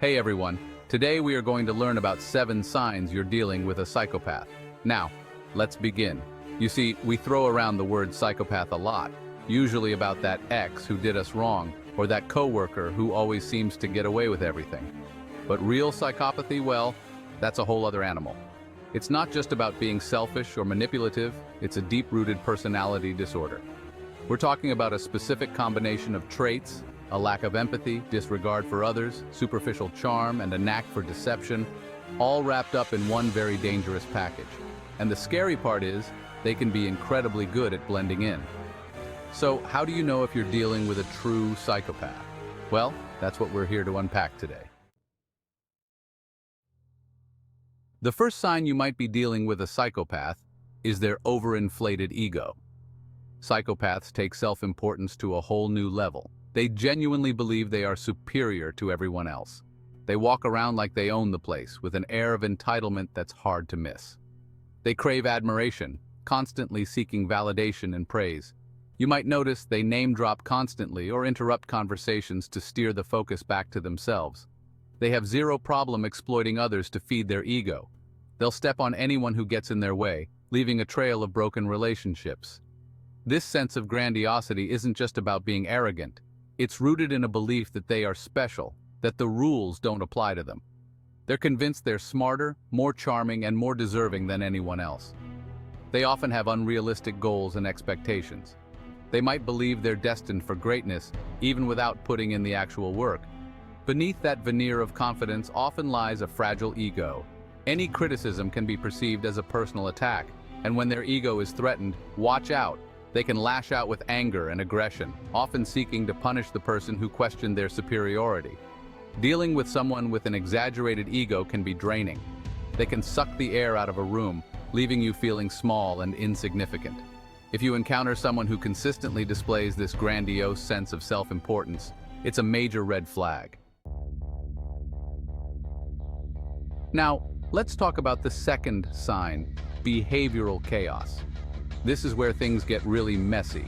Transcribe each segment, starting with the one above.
Hey everyone, today we are going to learn about 7 signs you're dealing with a psychopath. Now, let's begin. You see, we throw around the word psychopath a lot, usually about that ex who did us wrong, or that coworker who always seems to get away with everything. But real psychopathy, well, that's a whole other animal. It's not just about being selfish or manipulative, it's a deep-rooted personality disorder. We're talking about a specific combination of traits, a lack of empathy, disregard for others, superficial charm, and a knack for deception, all wrapped up in one very dangerous package. And the scary part is, they can be incredibly good at blending in. So, how do you know if you're dealing with a true psychopath? Well, that's what we're here to unpack today. The first sign you might be dealing with a psychopath is their overinflated ego. Psychopaths take self-importance to a whole new level. They genuinely believe they are superior to everyone else. They walk around like they own the place, with an air of entitlement that's hard to miss. They crave admiration, constantly seeking validation and praise. You might notice they name-drop constantly or interrupt conversations to steer the focus back to themselves. They have zero problem exploiting others to feed their ego. They'll step on anyone who gets in their way, leaving a trail of broken relationships. This sense of grandiosity isn't just about being arrogant. It's rooted in a belief that they are special, that the rules don't apply to them. They're convinced they're smarter, more charming, and more deserving than anyone else. They often have unrealistic goals and expectations. They might believe they're destined for greatness, even without putting in the actual work. Beneath that veneer of confidence often lies a fragile ego. Any criticism can be perceived as a personal attack, and when their ego is threatened, watch out. They can lash out with anger and aggression, often seeking to punish the person who questioned their superiority. Dealing with someone with an exaggerated ego can be draining. They can suck the air out of a room, leaving you feeling small and insignificant. If you encounter someone who consistently displays this grandiose sense of self-importance, it's a major red flag. Now, let's talk about the second sign, behavioral chaos. This is where things get really messy.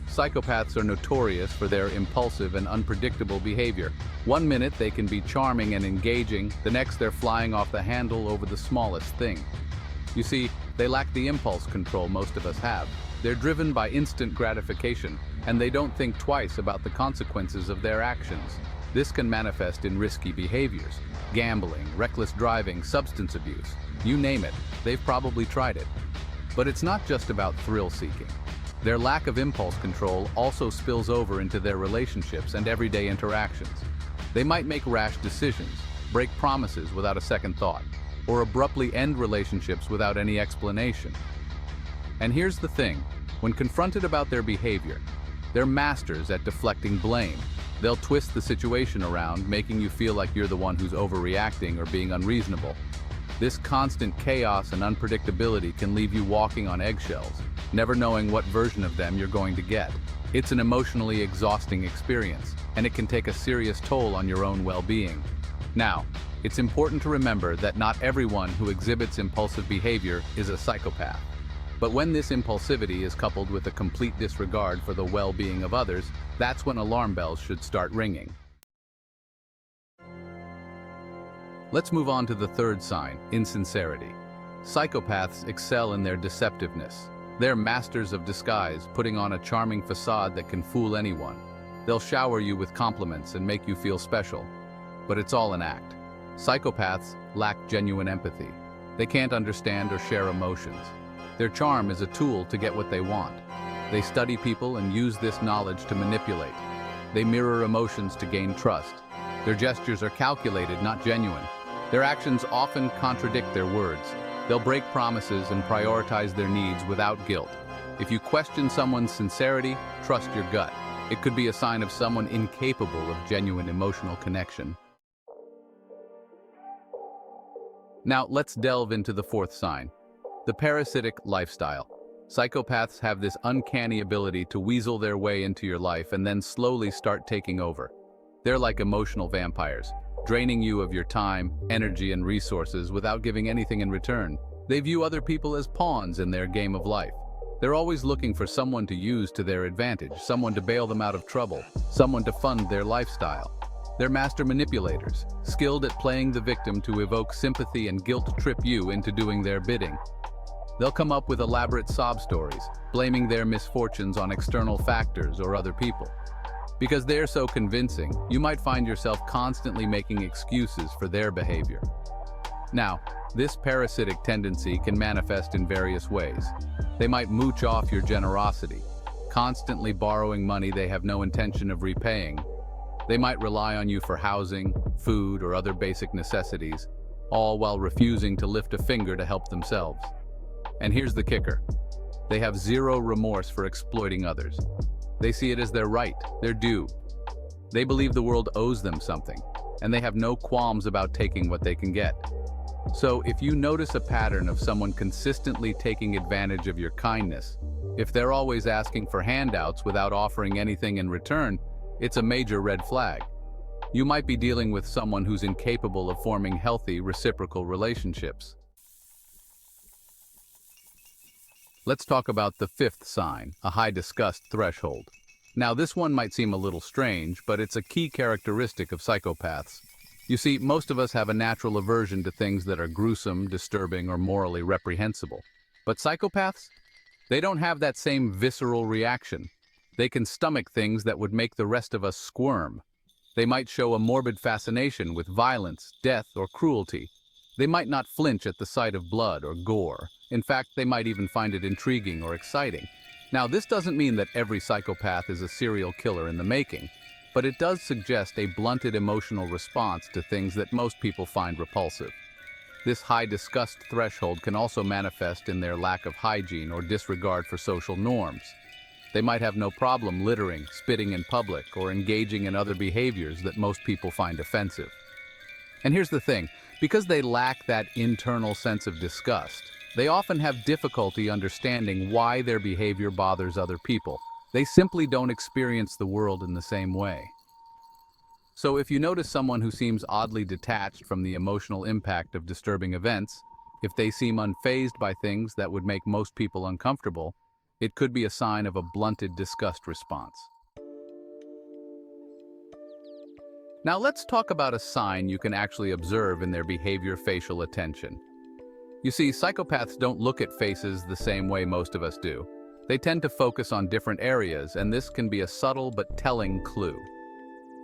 Psychopaths are notorious for their impulsive and unpredictable behavior. One minute they can be charming and engaging, the next they're flying off the handle over the smallest thing. You see, they lack the impulse control most of us have. They're driven by instant gratification, and they don't think twice about the consequences of their actions. This can manifest in risky behaviors, gambling, reckless driving, substance abuse. You name it, they've probably tried it. But it's not just about thrill-seeking. Their lack of impulse control also spills over into their relationships and everyday interactions. They might make rash decisions, break promises without a second thought, or abruptly end relationships without any explanation. And here's the thing, when confronted about their behavior, they're masters at deflecting blame. They'll twist the situation around, making you feel like you're the one who's overreacting or being unreasonable. This constant chaos and unpredictability can leave you walking on eggshells, never knowing what version of them you're going to get. It's an emotionally exhausting experience, and it can take a serious toll on your own well-being. Now, it's important to remember that not everyone who exhibits impulsive behavior is a psychopath. But when this impulsivity is coupled with a complete disregard for the well-being of others, that's when alarm bells should start ringing. Let's move on to the third sign, insincerity. Psychopaths excel in their deceptiveness. They're masters of disguise, putting on a charming facade that can fool anyone. They'll shower you with compliments and make you feel special. But it's all an act. Psychopaths lack genuine empathy. They can't understand or share emotions. Their charm is a tool to get what they want. They study people and use this knowledge to manipulate. They mirror emotions to gain trust. Their gestures are calculated, not genuine. Their actions often contradict their words. They'll break promises and prioritize their needs without guilt. If you question someone's sincerity, trust your gut. It could be a sign of someone incapable of genuine emotional connection. Now, let's delve into the fourth sign, the parasitic lifestyle. Psychopaths have this uncanny ability to weasel their way into your life and then slowly start taking over. They're like emotional vampires, draining you of your time, energy, and resources without giving anything in return. They view other people as pawns in their game of life. They're always looking for someone to use to their advantage, someone to bail them out of trouble, someone to fund their lifestyle. They're master manipulators, skilled at playing the victim to evoke sympathy and guilt-trip you into doing their bidding. They'll come up with elaborate sob stories, blaming their misfortunes on external factors or other people. Because they're so convincing, you might find yourself constantly making excuses for their behavior. Now, this parasitic tendency can manifest in various ways. They might mooch off your generosity, constantly borrowing money they have no intention of repaying. They might rely on you for housing, food, or other basic necessities, all while refusing to lift a finger to help themselves. And here's the kicker. They have zero remorse for exploiting others. They see it as their right, their due. They believe the world owes them something, and they have no qualms about taking what they can get. So if you notice a pattern of someone consistently taking advantage of your kindness, if they're always asking for handouts without offering anything in return, it's a major red flag. You might be dealing with someone who's incapable of forming healthy, reciprocal relationships. Let's talk about the fifth sign, a high disgust threshold. Now, this one might seem a little strange, but it's a key characteristic of psychopaths. You see, most of us have a natural aversion to things that are gruesome, disturbing, or morally reprehensible. But psychopaths? They don't have that same visceral reaction. They can stomach things that would make the rest of us squirm. They might show a morbid fascination with violence, death, or cruelty. They might not flinch at the sight of blood or gore. In fact, they might even find it intriguing or exciting. Now, this doesn't mean that every psychopath is a serial killer in the making, but it does suggest a blunted emotional response to things that most people find repulsive. This high disgust threshold can also manifest in their lack of hygiene or disregard for social norms. They might have no problem littering, spitting in public, or engaging in other behaviors that most people find offensive. And here's the thing, because they lack that internal sense of disgust, they often have difficulty understanding why their behavior bothers other people. They simply don't experience the world in the same way. So if you notice someone who seems oddly detached from the emotional impact of disturbing events, if they seem unfazed by things that would make most people uncomfortable, it could be a sign of a blunted disgust response. Now let's talk about a sign you can actually observe in their behavior: facial attention. You see, psychopaths don't look at faces the same way most of us do. They tend to focus on different areas, and this can be a subtle but telling clue.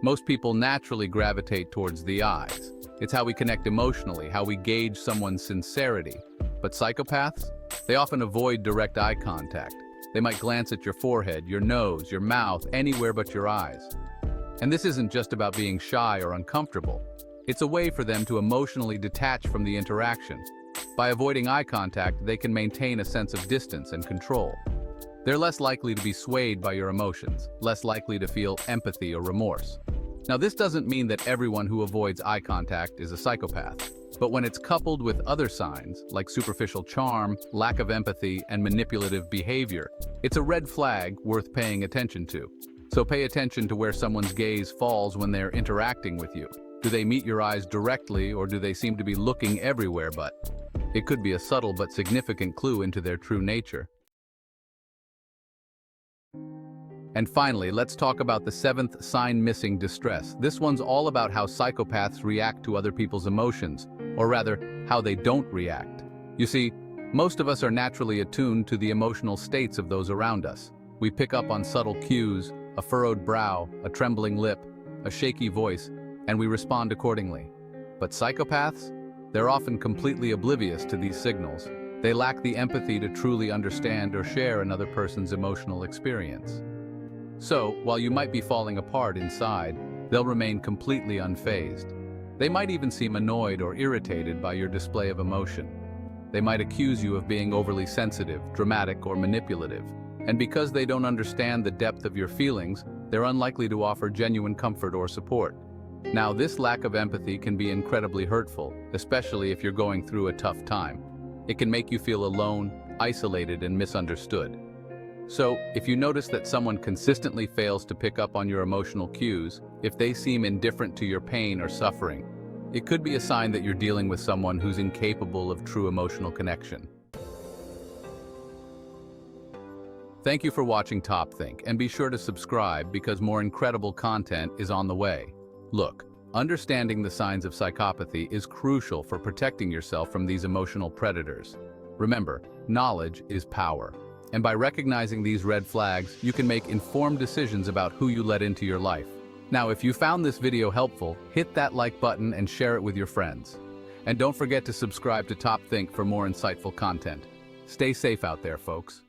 Most people naturally gravitate towards the eyes. It's how we connect emotionally, how we gauge someone's sincerity. But psychopaths? They often avoid direct eye contact. They might glance at your forehead, your nose, your mouth, anywhere but your eyes. And this isn't just about being shy or uncomfortable. It's a way for them to emotionally detach from the interaction. By avoiding eye contact, they can maintain a sense of distance and control. They're less likely to be swayed by your emotions, less likely to feel empathy or remorse. Now, this doesn't mean that everyone who avoids eye contact is a psychopath, but when it's coupled with other signs, like superficial charm, lack of empathy, and manipulative behavior, it's a red flag worth paying attention to. So pay attention to where someone's gaze falls when they're interacting with you. Do they meet your eyes directly, or do they seem to be looking everywhere but? It could be a subtle but significant clue into their true nature. And finally, let's talk about the seventh sign: missing distress. This one's all about how psychopaths react to other people's emotions, or rather, how they don't react. You see, most of us are naturally attuned to the emotional states of those around us. We pick up on subtle cues, a furrowed brow, a trembling lip, a shaky voice, and we respond accordingly. But psychopaths? They're often completely oblivious to these signals. They lack the empathy to truly understand or share another person's emotional experience. So, while you might be falling apart inside, they'll remain completely unfazed. They might even seem annoyed or irritated by your display of emotion. They might accuse you of being overly sensitive, dramatic, or manipulative. And because they don't understand the depth of your feelings, they're unlikely to offer genuine comfort or support. Now, this lack of empathy can be incredibly hurtful, especially if you're going through a tough time. It can make you feel alone, isolated, and misunderstood. So, if you notice that someone consistently fails to pick up on your emotional cues, if they seem indifferent to your pain or suffering, it could be a sign that you're dealing with someone who's incapable of true emotional connection. Thank you for watching Top Think, and be sure to subscribe because more incredible content is on the way. Look, understanding the signs of psychopathy is crucial for protecting yourself from these emotional predators. Remember, knowledge is power. And by recognizing these red flags, you can make informed decisions about who you let into your life. Now, if you found this video helpful, hit that like button and share it with your friends. And don't forget to subscribe to Top Think for more insightful content. Stay safe out there, folks.